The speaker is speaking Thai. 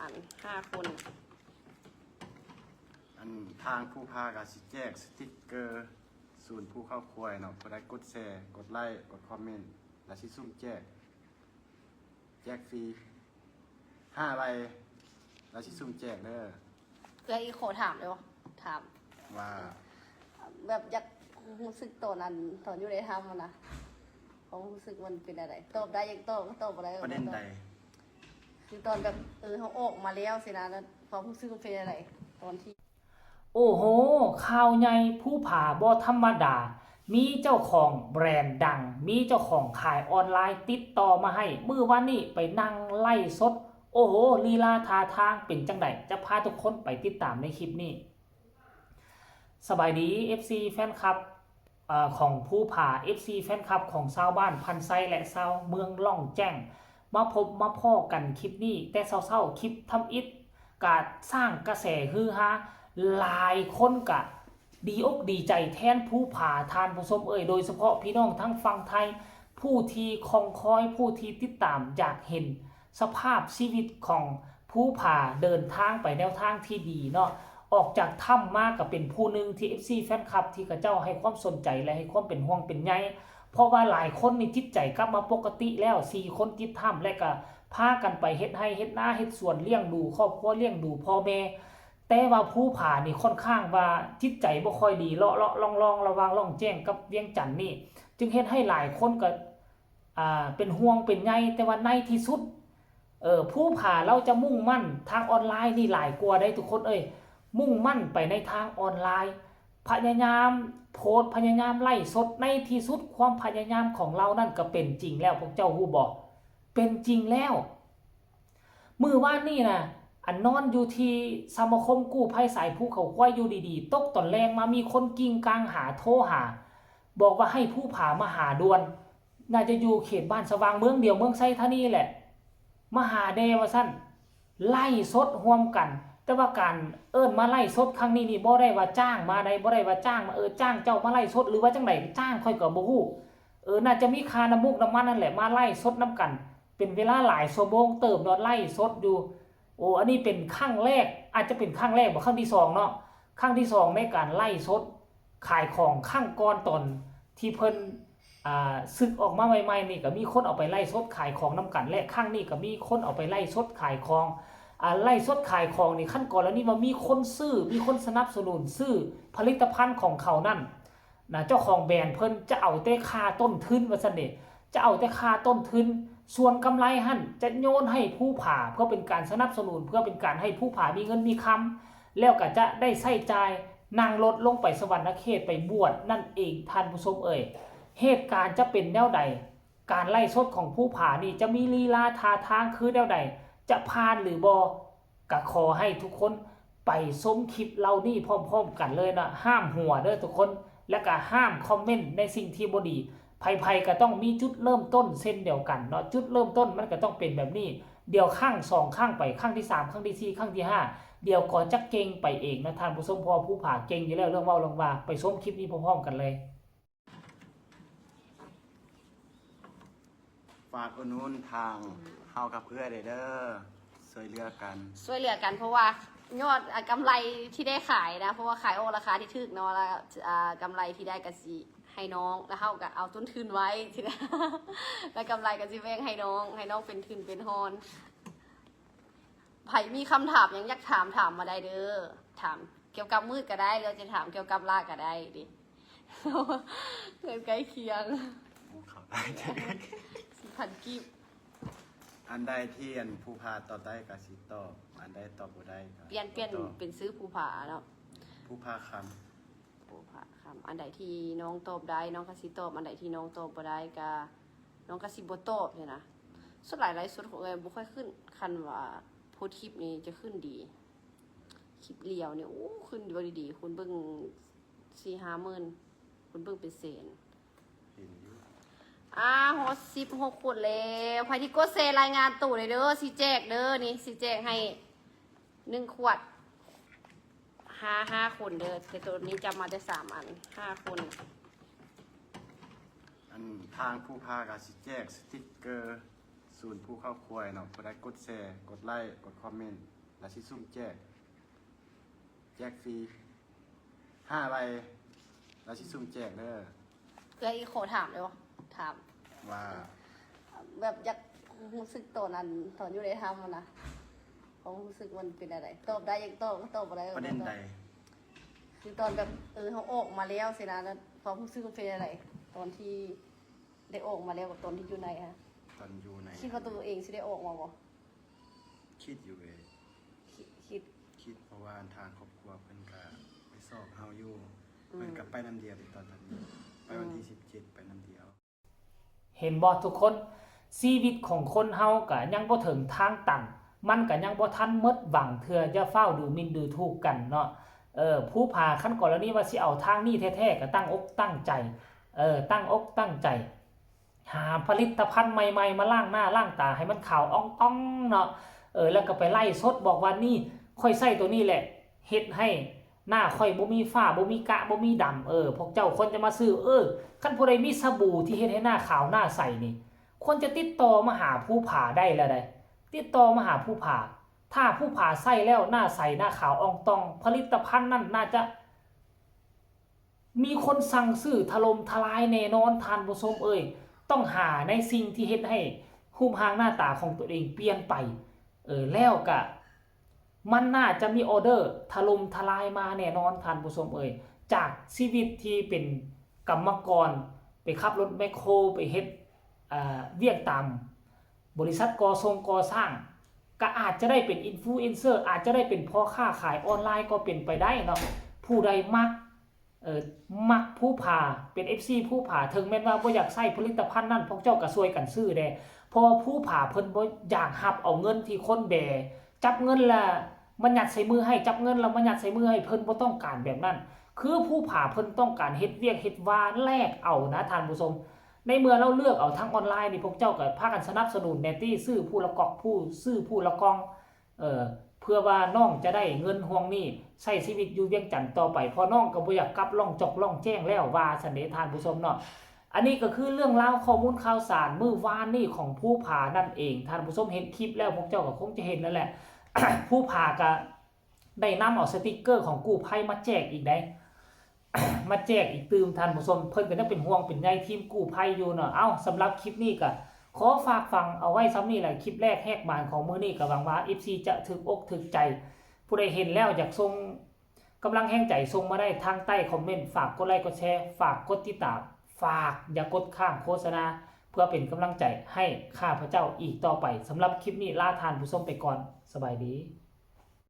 อัน5 คนอันทางผู้พากาสิแจกสติ๊กเกอร์ศูนย์ผู้เข้าครัวเนาะผู้ใดกดแชร์กดไลค์กดคอมเมนต์แล้วสิซุ่มแจกฟรี5 ใบแล้วสิซุ่มแจกเด้อ แล้วอีโคถามเลยวะถาม ว่า แบบอยากรู้สึกตอนนั้นตอนอยู่ในถ้ำมันนะความรู้สึกมันเป็นอะไรตอบได้ยังตอบก็ตอบอะไร ประเด็นใด คือตอนแบบเขาออกมาแล้วสินะแล้วความรู้สึกมันเป็นอะไรตอนที่โอ้โหข่าวใหญ่ผู้ผาบ่ธรรมดา มีเจ้าของแบรนด์ดัง มีเจ้าของขายออนไลน์ติดต่อมาให้มื้อวันนี้ไปนั่งไล่สด โอ้โหลีลาท่าทางเป็นจังไดจะพาทุกคนไปติดตามในคลิปนี้สบายดี FC แฟนคลับของผู้ผา FC แฟนคลับของชาวบ้านพันไซและชาวเมืองล่องแจ้งมาพบมาพ้อกันคลิปนี้แต่เศร้าๆคลิปทำอิฐกาสร้างกระแสฮือฮาหลายคนกะดีอกดีใจแทนผู้ผาทานผู้ชมโดยเฉพาะพี่น้องทั้งฝั่งไทยผู้ที่คองคอยผู้ที่ติดตามอยากเห็นสภาพชีวิตของผู้ผาเดินทางไปแนวทางที่ดีเนาะออกจากถ้ำมากับเป็นผู้หนึ่งที่ FC แฟนคลับที่กระเจ้าให้ความสนใจและให้ความเป็นห่วงเป็นใยเพราะว่าหลายคนนี่จิตใจกลับมาปกติแล้ว4 คนติดถ้ำและก็พากันไปเฮ็ดให้เฮ็ดนาเฮ็ดสวนเลี้ยงดูครอบครัวเลี้ยงดูพ่อแม่แต่ว่าผู้ผานี่ค่อนข้างว่าจิตใจบ่ค่อยดีเลาะลองระวังล่องแจ้งกับเวียงจันทน์นี่จึงเฮ็ดให้หลายคนก็เป็นห่วงเป็นใยแต่ว่าในที่สุดผู้ผาเราจะมุ่งมั่นทางออนไลน์นี่หลายกว่าได้ทุกคนมุ่งมั่นไปในทางออนไลน์พยายามโพสต์พยายามไล่สดในที่สุดความพยายามของเรานั่นก็เป็นจริงแล้วพวกเจ้าฮู้บ่เป็นจริงแล้วมื้อวานนี่นะอันนอนอยู่ที่สมาคมกู้ภัยสายภูเขาควายอยู่ดีๆตกตอนแรงมามีคนกิ่งกลางหาโทรหาบอกว่าให้ผู้ผามาหาด่วนน่าจะอยู่เขตบ้านสว่างเมืองเดียวเมืองไซธานีแหละมาหาเดว่าซั่นไล่สดร่วมกันแต่ว่าการมาไล่สดครั้งนี้นี่บ่ได้ว่าจ้างมาได้บ่ได้ว่าจ้างมาจ้างเจ้ามาไล่สดหรือว่าจังไดจ้างค่อยก็บ่ฮู้น่าจะมีค่าน้ำมูกน้ำมันนั่นแหละมาไล่สดน้ำกันเป็นเวลาหลายชั่วโมงเติมเนาะไล่สดอยู่อันนี้เป็นครั้งแรกอาจจะเป็นครั้งแรกบ่ครั้งที่2เนาะครั้งที่2ในการไล่สดขายของครั้งก่อนตอนที่เพิ่นศึกออกมาใหม่ๆนี่ก็มีคนเอาไปไล่สดขายของน้ำกันและครั้งนี้ก็มีคนเอาไปไล่สดขายของไล่สดขายของนี่ขั้นก่อนแล้วนี่ว่ามีคนซื้อมีคนสนับสนุนซื้อผลิตภัณฑ์ของเขานั่นนะเจ้าของแบรนด์เพิ่นจะเอาแต่ค่าต้นทุนว่าซั่นเด้จะเอาแต่ค่าต้นทุนส่วนกำไรหั่นจะโยนให้ผู้ผาเพื่อเป็นการสนับสนุนเพื่อเป็นการให้ผู้ผามีเงินมีคำแล้วก็จะได้ใช้จ่ายนั่งรถลงไปสวรรคเขตไปบวชนั่นเองท่านผู้ชมเหตุการณ์จะเป็นแนวใดการไล่สดของผู้ผานี่จะมีลีลาท่าทางคือแนวใดจะผ่านหรือบอก็ขอให้ทุกคนไปชมคลิปเรานี่พร้อมๆกันเลยนะห้ามหัวเด้อทุกคนและก็ห้ามคอมเมนต์ในสิ่งที่บ่ดีภัยก็ต้องมีจุดเริ่มต้นเส้นเดียวกันเนาะจุดเริ่มต้นมันก็ต้องเป็นแบบนี้เดี๋ยวข้าง2ข้างไปข้างที่3ข้างที่4ข้างที่5เดี๋ยวก็จะเก่งไปเองนะท่านผู้ชมพอผู้ผาเก่งอยู่แล้วเรื่องเว้าเรื่องว่าไปชมคลิปนี้พร้อมๆกันเลยฝากอุดหนุนทางเฮากับเพื่อนเด้อช่วยเหลือกันเพราะว่ายอดกำไรที่ได้ขายนะเพราะว่าขายราคาที่ถูกเนาะแล้วกำไรที่ได้ก็สิให้น้องแล้วเฮาก็เอาต้นทุนไว้ทีนะแล้วกำไรก็สิแบ่งให้น้องเป็นทุนเป็นฮอนไผมีคำถามยังอยากถามมาได้เด้อถามเกี่ยวกับมืดก็ได้หรือจะถามเกี่ยวกับลากก็ได้ดิเงินใกล้เคียงเขาได้4,000 กิบอันใดที่ผู้พาตอบได้ก็สิตอบอันใดตอบบ่ได้ก็เปลี่ยนเป็นซื้อภูผาเนาะผู้พาคภูผาคำอันใดที่น้องตอบได้น้องก็สิตอบอันใดที่น้องตอบบ่ได้ก็น้องก็สิบ่ตอบเนี่ยนะสุดหลายสุดของบ่ค่อยขึ้นคันว่าโพสต์คลิปนี้จะขึ้นดีคลิปเลียวเนี่ยขึ้นดีคุณเบิ่ง 4-5 หมื่นคุณเบิ่งเป็นแสนเห็นอยู่ฮอต16 คนแล้วใครที่กดเซรายงานตู่เลยเด้อสิแจกเด้อนี่สิแจกให้1 ขวด5 คนเด้อแต่ตัวนี้จำมาได้3 อัน5 คนอันทางผู้พากาสิแจกสติ๊กเกอร์ศูนย์ผู้เข้าครัวเนาะผู้ใดกดแชร์กดไลค์กดคอมเมนต์ แล้วสิซุ่มแจกฟรี5ใบแล้วสิซุ่มแจกเด้อ เพื่ออีโคถามเลยวะถาม ว่า แบบอยากรู้สึกตอนนั้นตอนอยู่ในถ้ำมันนะความรู้สึกมันเป็นอะไรตอบได้ยังตอบก็ตอบอะไร ประเด็นใด คือตอนแบบเขาออกมาแล้วสินะแล้วความรู้สึกมันเป็นอะไร ตอนที่ได้ออกมาแล้วกับตอนที่อยู่ในฮะ ตอนอยู่ใน คิดว่าตัวเองสิได้ออกมาบ่ คิดอยู่เลย คิด คิดเพราะว่าทางครอบครัวเพิ่นก็ไปสอบเฮาอยู่เพิ่นก็ไปนำเดียวในตอนนี้ไปวันที่17ไปนำเดียว เห็นบ่ทุกคนชีวิตของคนเฮาก็ยังบ่ถึงทางตันมันก็ยังบ่ทันหมดหวังเทื่อจะเฝ้าดูหมิ่นดูถูกกันเนาะผู้พาคันกรณีว่าสิเอาทางนี้แท้ๆก็ตั้งอกตั้งใจตั้งอกตั้งใจหาผลิตภัณฑ์ใหม่ๆมาล้างหน้าล้างตาให้มันขาวอ่องต้องเนาะแล้วก็ไปไล่สดบอกว่านี่ค่อยใส่ตัวนี้แหละเฮ็ดให้หน้าค่อยบ่มีฝ้าบ่มีกะบ่มีดำพวกเจ้าคนจะมาซื้อคันผู้ใดมีสบู่ที่เฮ็ดให้หน้าขาวหน้าใสนี่ควรจะติดต่อมาหาผู้ผ่าได้แล้วได้ติดต่อมาหาผู้ผ่าถ้าผู้ผ่าใส่แล้วหน้าใสหน้าขาวอ่องตองผลิตภัณฑ์นั้นน่าจะมีคนสั่งซื้อถล่มทลายแน่นอนท่านผู้ชมต้องหาในสิ่งที่เฮ็ดให้รูปร่างหน้าตาของตัวเองเปลี่ยนไปแล้วก็มันน่าจะมีออเดอร์ถล่มทลายมาแน่นอนท่านผู้ชมจากชีวิตที่เป็นกรรมกรไปขับรถแมคโครไปเฮ็ดเวียกตามบริษัทก่อสร้างก็อาจจะได้เป็นอินฟลูเอนเซอร์อาจจะได้เป็นพ่อค้าขายออนไลน์ก็เป็นไปได้เนาะผู้ใดมักผู้ผ่าเป็น FC ผู้ผ่าถึงแม้ว่าบ่อยากใช้ผลิตภัณฑ์นั้นพวกเจ้าก็ช่วยกันซื้อแด้เพราะผู้ผ่าเพิ่นบ่อยากรับเอาเงินที่คนแบจับเงินละมันยัดใส่มือให้จับเงินแล้วมันยัดใส่มือให้เพิ่นบ่ต้องการแบบนั้นคือผู้ผ่าเพิ่นต้องการเฮ็ดเวียกเฮ็ดวาแลกเอานะท่านผู้ชมในเมื่อเราเลือกเอาทางออนไลน์นี่พวกเจ้าก็พากันสนับสนุนแนตี้ซื้อผู้ละกอกผู้ซื้อผู้ละกองเพื่อว่าน้องจะได้เงินห่วงนี้ใช้ชีวิตอยู่เวียงจันทน์ต่อไปพอน้องก็บ่อยากกลับล่องจอกล่องแจ้งแล้วว่าซั่นเด้ท่านผู้ชมเนาะอันนี้ก็คือเรื่องราวข้อมูลข่าวสารมื้อวานนี้ของผู้ผ่านั่นเองท่านผู้ชมเห็นคลิปแล้วพวกเจ้าก็คงจะเห็นแล้วแหละ ผู้ผ่าก็ได้นำเอาสติกเกอร์ของกู้ภัยมาแจกอีกได้ มาแจกอีกตื่มท่านผู้ชมเพิ่นก็ยังเป็นห่วงเป็นใยทีมกู้ภัยอยู่เนาะสำหรับคลิปนี้ก็ขอฝากฟังเอาไว้ซ้ำนี่แหละคลิปแรกแหกบานของมื้อนี้ก็หวังว่า FC จะถึกอกถึกใจผู้ใดเห็นแล้วอยากส่งกำลังแห่งใจส่งมาได้ทางใต้คอมเมนต์ฝากกดไลค์กดแชร์ฝากกดติดตามฝากอย่ากดข้ามโฆษณาเพื่อเป็นกำลังใจให้ข้าพเจ้าอีกต่อไปสำหรับคลิปนี้ลาท่านผู้ชมไปก่อนสบายดี